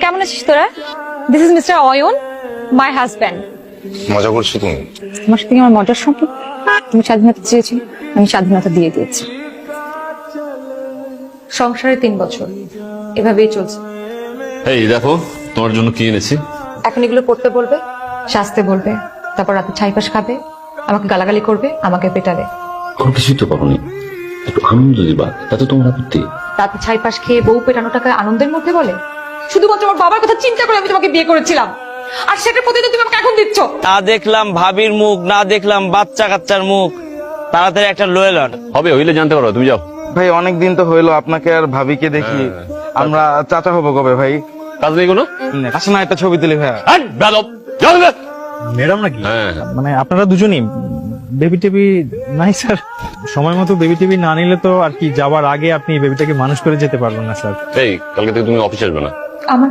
কেমন আছিস তোরা? This is mister Ayan, my husband. মজা করছো তুমি? তোমার সাথে কি আমার মজার সম্পর্ক? তুমি স্বাধীনতা চেয়েছিলে, আমি স্বাধীনতা দিয়ে দিয়েছি। সংসারে 3 বছর এভাবেই চলছে। এই দেখো তোমার জন্য কি এনেছি। এখন এগুলো পড়তে বলবে, সাজতে বলবে, তারপর রাতে ছাইপাশ খাবে, আমাকে গালাগালি করবে, আমাকে পেটাবে। কোনো কিছুই তো পারোনি, একটু আনন্দ দিবা, তাতে তোমার আপত্তি? রাতে ছাইপাশ খেয়ে বউ পেটানোটাকে আনন্দের মধ্যে বলে? শুধুমাত্র আমার বাবার কথা চিন্তা করে আমি তোমাকে বিয়ে করেছিলাম, আর সেটার প্রতিদিন তুমি আমাকে এখন দিচ্ছ। না দেখলাম ভাবির মুখ, না দেখলাম বাচ্চা কাচ্চার মুখ, তাড়াতাড়ি একটা লয়ে লন। হবে, হইলে জানতে পারো, তুমি যাও। ভাই অনেক দিন তো হইলো আপনাকে আর ভাবিকে দেখি। আমরা চাচা হবো কবে ভাই? কাজ নেই কোনো? আসে না একটা ছবি তুলি ভাইয়া। ম্যাডাম নাকি? হ্যাঁ। মানে আপনারা দুজনই বেবি টেবি নাই স্যার? সময় মতো বেবি টেবি না নিলে তো আর কি যাওয়ার আগে আপনি বেবিটাকে মানুষ করে যেতে পারবেন না স্যার। এই কালকে থেকে তুমি অফিসে আসবে না। আমার